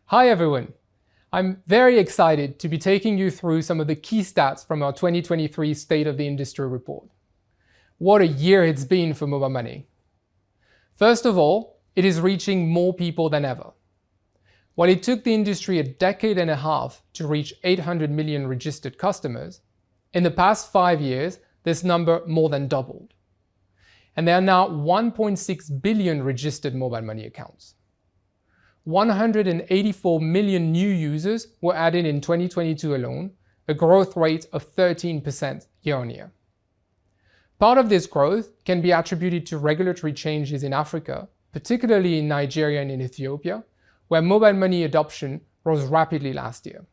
Hi everyone! I'm very excited to be taking you through some of the key stats from our 2023 State of the Industry report. What a year it's been for mobile money. First of all, it is reaching more people than ever. While it took the industry a decade and a half to reach 800 million registered customers, in the past 5 years, this number more than doubled. And there are now 1.6 billion registered mobile money accounts. 184 million new users were added in 2022 alone, a growth rate of 13% year-on-year. Part of this growth can be attributed to regulatory changes in Africa, particularly in Nigeria and in Ethiopia, where mobile money adoption rose rapidly last year.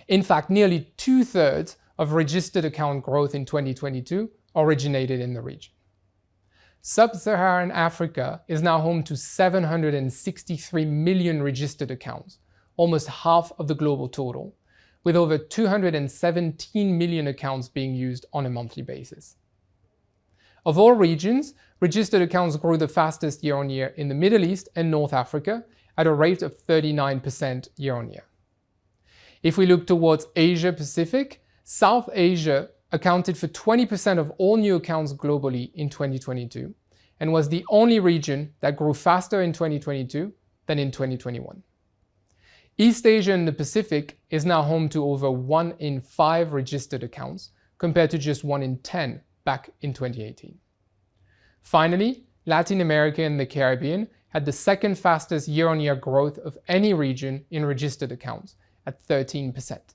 In fact, nearly 2/3 of registered account growth in 2022 originated in the region. Sub-Saharan Africa is now home to 763 million registered accounts, almost half of the global total, with over 217 million accounts being used on a monthly basis. Of all regions, registered accounts grew the fastest year-on-year in the Middle East and North Africa at a rate of 39% year-on-year. If we look towards Asia Pacific, South Asia accounted for 20% of all new accounts globally in 2022 and was the only region that grew faster in 2022 than in 2021. East Asia and the Pacific is now home to over 1 in 5 registered accounts compared to just 1 in 10 back in 2018. Finally, Latin America and the Caribbean had the second fastest year-on-year growth of any region in registered accounts at 13%.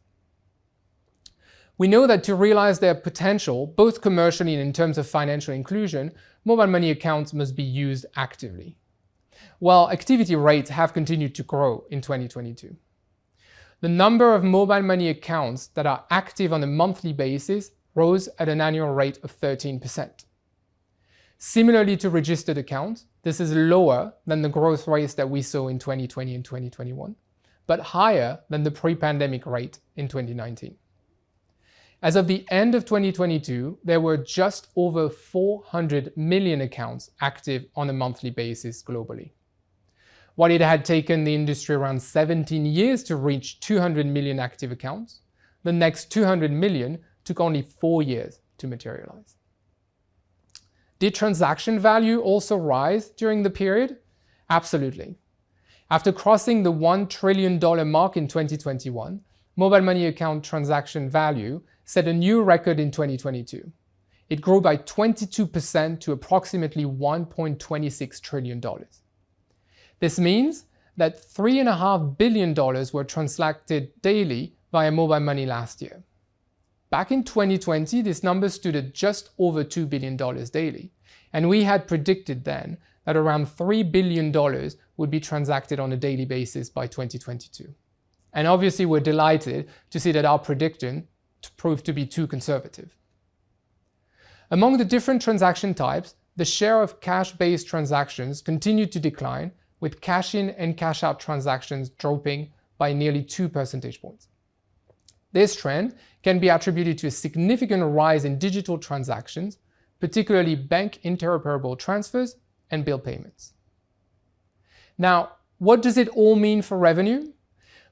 We know that to realize their potential, both commercially and in terms of financial inclusion, mobile money accounts must be used actively. While activity rates have continued to grow in 2022. The number of mobile money accounts that are active on a monthly basis rose at an annual rate of 13%. Similarly to registered accounts, this is lower than the growth rates that we saw in 2020 and 2021, but higher than the pre-pandemic rate in 2019. As of the end of 2022, there were just over 400 million accounts active on a monthly basis globally. While it had taken the industry around 17 years to reach 200 million active accounts, the next 200 million took only 4 years to materialize. Did transaction value also rise during the period? Absolutely. After crossing the $1 trillion mark in 2021, mobile money account transaction value set a new record in 2022. It grew by 22% to approximately $1.26 trillion. This means that $3.5 billion were transacted daily via mobile money last year. Back in 2020, this number stood at just over $2 billion daily, and we had predicted then that around $3 billion would be transacted on a daily basis by 2022. And obviously we're delighted to see that our prediction proved to be too conservative. Among the different transaction types, the share of cash-based transactions continued to decline, with cash-in and cash-out transactions dropping by nearly 2 percentage points. This trend can be attributed to a significant rise in digital transactions, particularly bank interoperable transfers and bill payments. Now, what does it all mean for revenue?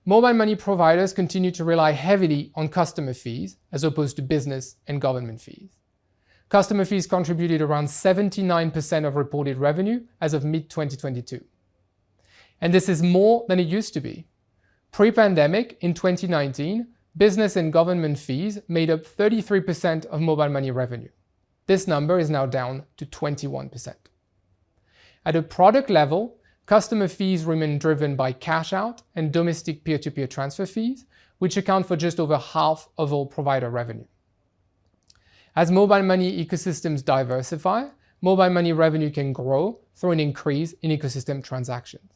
Mobile money providers continue to rely heavily on customer fees as opposed to business and government fees. Customer fees contributed around 79% of reported revenue as of mid-2022. And this is more than it used to be. Pre-pandemic, in 2019, business and government fees made up 33% of mobile money revenue. This number is now down to 21%. At a product level, customer fees remain driven by cash out and domestic peer-to-peer transfer fees, which account for just over half of all provider revenue. As mobile money ecosystems diversify, mobile money revenue can grow through an increase in ecosystem transactions.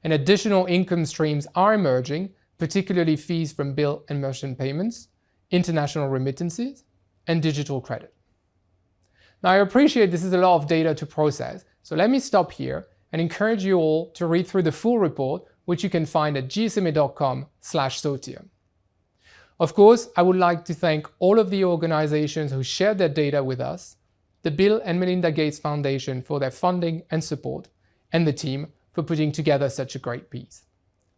And additional income streams are emerging, particularly fees from bill and merchant payments, international remittances, and digital credit. Now, I appreciate this is a lot of data to process, so let me stop here and encourage you all to read through the full report, which you can find at gsma.com/SOTIR. Of course, I would like to thank all of the organizations who shared their data with us, the Bill and Melinda Gates Foundation for their funding and support, and the team for putting together such a great piece.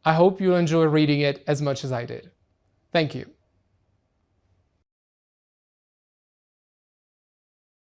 I hope you'll enjoy reading it as much as I did. Thank you.